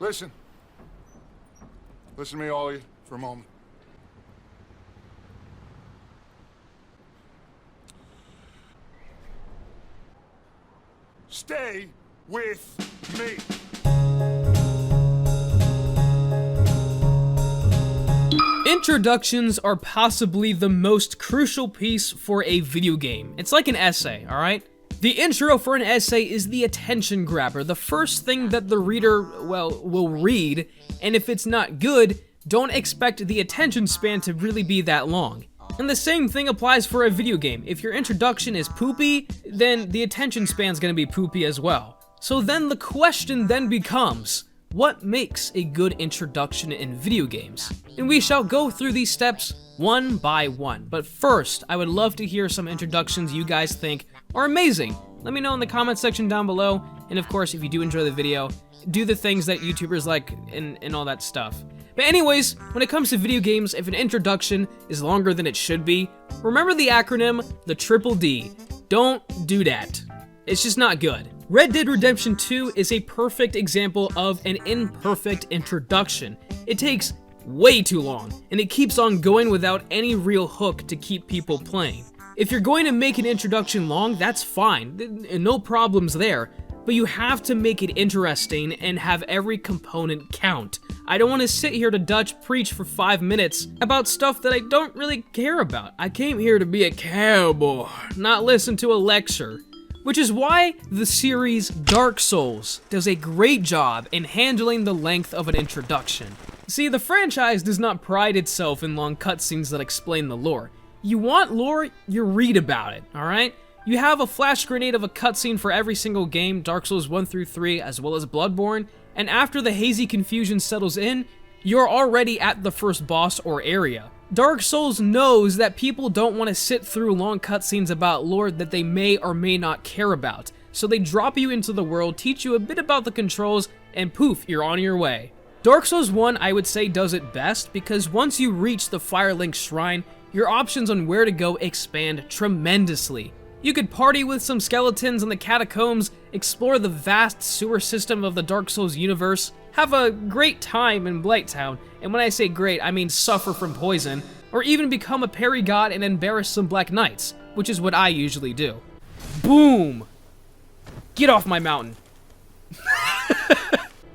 Listen. Listen to me, all of you, for a moment. Stay with me. Introductions are possibly the most crucial piece for a video game. It's like an essay, alright? The intro for an essay is the attention grabber, the first thing that the reader, well, will read, and if it's not good, don't expect the attention span to really be that long. And the same thing applies for a video game. If your introduction is poopy, then the attention span's gonna be poopy as well. So then the question then becomes, what makes a good introduction in video games? And we shall go through these steps one by one. But first, I would love to hear some introductions you guys think are amazing. Let me know in the comment section down below. And of course, if you do enjoy the video, do the things that YouTubers like and all that stuff. But anyways, when it comes to video games, if an introduction is longer than it should be, remember the acronym, the triple D. Don't do that. It's just not good. Red Dead Redemption 2 is a perfect example of an imperfect introduction. It takes way too long, and it keeps on going without any real hook to keep people playing. If you're going to make an introduction long, that's fine, no problems there, but you have to make it interesting and have every component count. I don't want to sit here to Dutch preach for 5 minutes about stuff that I don't really care about. I came here to be a cowboy, not listen to a lecture. Which is why the series Dark Souls does a great job in handling the length of an introduction. See, the franchise does not pride itself in long cutscenes that explain the lore. You want lore, you read about it, alright? You have a flash grenade of a cutscene for every single game, Dark Souls 1 through 3, as well as Bloodborne, and after the hazy confusion settles in, you're already at the first boss or area. Dark Souls knows that people don't want to sit through long cutscenes about lore that they may or may not care about, so they drop you into the world, teach you a bit about the controls, and poof, you're on your way. Dark Souls 1, I would say, does it best because once you reach the Firelink Shrine, your options on where to go expand tremendously. You could party with some skeletons in the catacombs, explore the vast sewer system of the Dark Souls universe, have a great time in Blighttown, and when I say great, I mean suffer from poison, or even become a parry god and embarrass some Black Knights, which is what I usually do. Boom! Get off my mountain.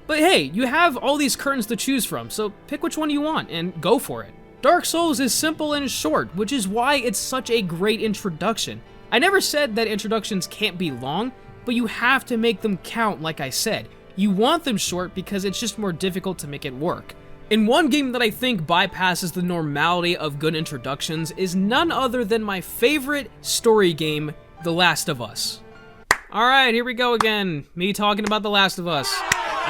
But hey, you have all these curtains to choose from, so pick which one you want and go for it. Dark Souls is simple and short, which is why it's such a great introduction. I never said that introductions can't be long, but you have to make them count like I said. You want them short because it's just more difficult to make it work. And one game that I think bypasses the normality of good introductions is none other than my favorite story game, The Last of Us. Alright, here we go again. Me talking about The Last of Us.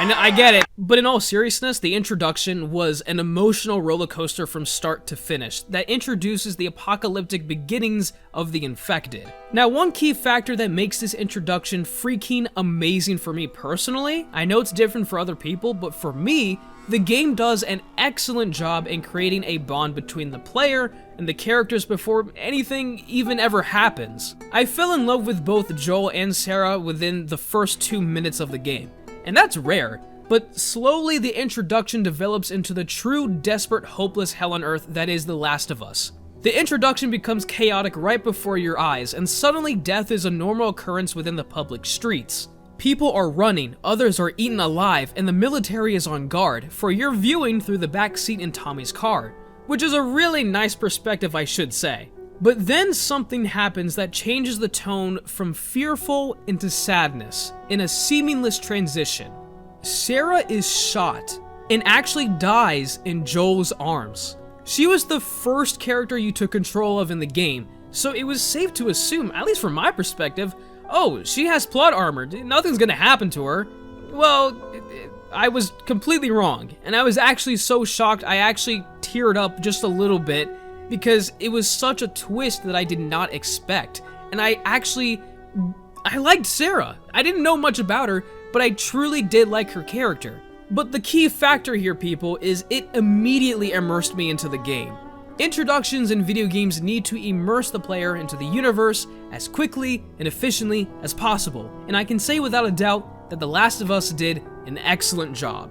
I get it. But in all seriousness, the introduction was an emotional roller coaster from start to finish that introduces the apocalyptic beginnings of the infected. Now, one key factor that makes this introduction freaking amazing for me personally, I know it's different for other people, but for me, the game does an excellent job in creating a bond between the player and the characters before anything even ever happens. I fell in love with both Joel and Sarah within the first 2 minutes of the game. And that's rare, but slowly the introduction develops into the true, desperate, hopeless hell on earth that is The Last of Us. The introduction becomes chaotic right before your eyes, and suddenly death is a normal occurrence within the public streets. People are running, others are eaten alive, and the military is on guard for your viewing through the back seat in Tommy's car, which is a really nice perspective, I should say. But then something happens that changes the tone from fearful into sadness in a seamless transition. Sarah is shot and actually dies in Joel's arms. She was the first character you took control of in the game, so it was safe to assume, at least from my perspective, oh, she has plot armor, nothing's gonna happen to her. Well, I was completely wrong, and I was actually so shocked I actually teared up just a little bit because it was such a twist that I did not expect. And I liked Sarah. I didn't know much about her, but I truly did like her character. But the key factor here, people, is it immediately immersed me into the game. Introductions in video games need to immerse the player into the universe as quickly and efficiently as possible, and I can say without a doubt that The Last of Us did an excellent job.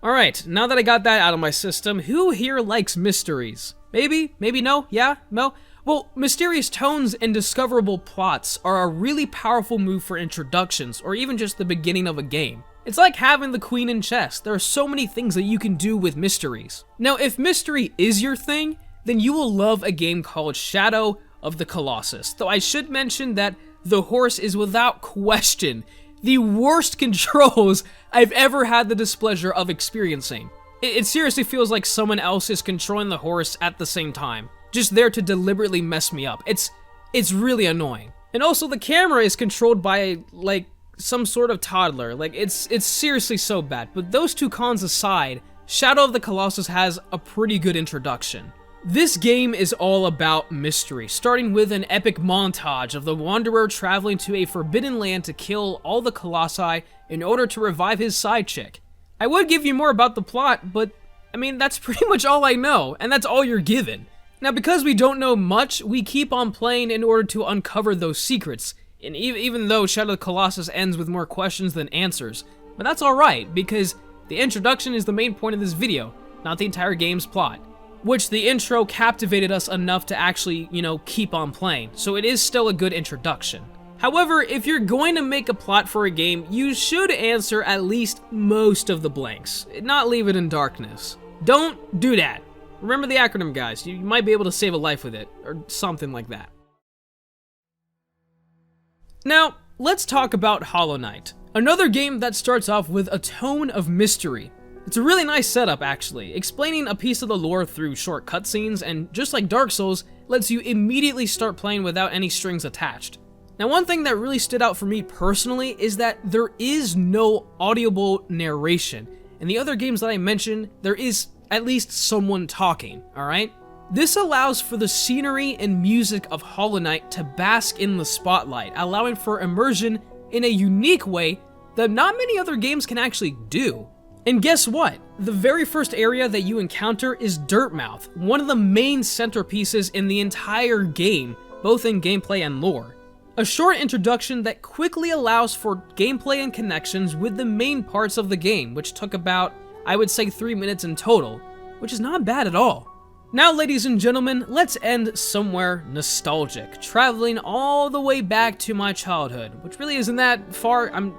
Alright, now that I got that out of my system, who here likes mysteries? Maybe? Maybe no? Yeah? No? Well, mysterious tones and discoverable plots are a really powerful move for introductions, or even just the beginning of a game. It's like having the queen in chess. There are so many things that you can do with mysteries. Now, if mystery is your thing, then you will love a game called Shadow of the Colossus. Though I should mention that the horse is without question the worst controls I've ever had the displeasure of experiencing. It seriously feels like someone else is controlling the horse at the same time, just there to deliberately mess me up. It's really annoying. And also the camera is controlled by, like, some sort of toddler. Like, it's seriously so bad. But those two cons aside, Shadow of the Colossus has a pretty good introduction. This game is all about mystery, starting with an epic montage of the Wanderer traveling to a forbidden land to kill all the Colossi in order to revive his side chick. I would give you more about the plot, but, I mean, that's pretty much all I know, and that's all you're given. Now, because we don't know much, we keep on playing in order to uncover those secrets, and even though Shadow of the Colossus ends with more questions than answers. But that's alright, because the introduction is the main point of this video, not the entire game's plot. Which the intro captivated us enough to actually, keep on playing, so it is still a good introduction. However, if you're going to make a plot for a game, you should answer at least most of the blanks, not leave it in darkness. Don't do that. Remember the acronym, guys. You might be able to save a life with it, or something like that. Now, let's talk about Hollow Knight, another game that starts off with a tone of mystery. It's a really nice setup, actually, explaining a piece of the lore through short cutscenes, and just like Dark Souls, lets you immediately start playing without any strings attached. Now, one thing that really stood out for me personally is that there is no audible narration. In the other games that I mentioned, there is at least someone talking, alright? This allows for the scenery and music of Hollow Knight to bask in the spotlight, allowing for immersion in a unique way that not many other games can actually do. And guess what? The very first area that you encounter is Dirtmouth, one of the main centerpieces in the entire game, both in gameplay and lore. A short introduction that quickly allows for gameplay and connections with the main parts of the game, which took about, I would say, 3 minutes in total, which is not bad at all. Now, ladies and gentlemen, let's end somewhere nostalgic, traveling all the way back to my childhood, which really isn't that far. I'm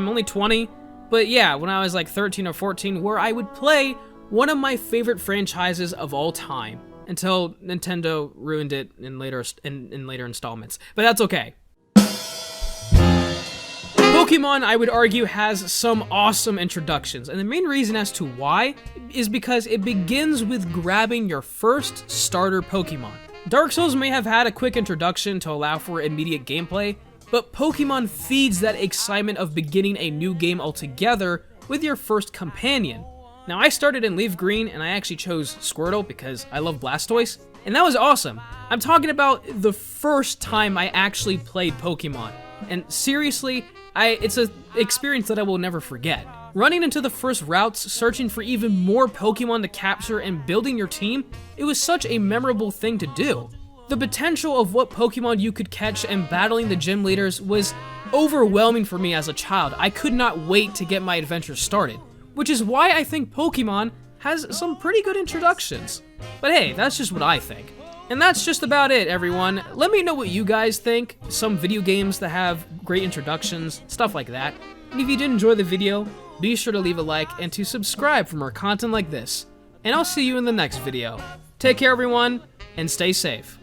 only 20. But yeah, when I was like 13 or 14, where I would play one of my favorite franchises of all time, until Nintendo ruined it in later installments. But that's okay. Pokemon, I would argue, has some awesome introductions, and the main reason as to why is because it begins with grabbing your first starter Pokemon. Dark Souls may have had a quick introduction to allow for immediate gameplay, but Pokemon feeds that excitement of beginning a new game altogether with your first companion. Now, I started in Leaf Green, and I actually chose Squirtle because I love Blastoise, and that was awesome. I'm talking about the first time I actually played Pokemon, and seriously, it's an experience that I will never forget. Running into the first routes, searching for even more Pokemon to capture, and building your team, it was such a memorable thing to do. The potential of what Pokemon you could catch and battling the gym leaders was overwhelming for me as a child. I could not wait to get my adventure started, which is why I think Pokemon has some pretty good introductions. But hey, that's just what I think. And that's just about it, everyone. Let me know what you guys think, some video games that have great introductions, stuff like that. And if you did enjoy the video, be sure to leave a like and to subscribe for more content like this. And I'll see you in the next video. Take care, everyone, and stay safe.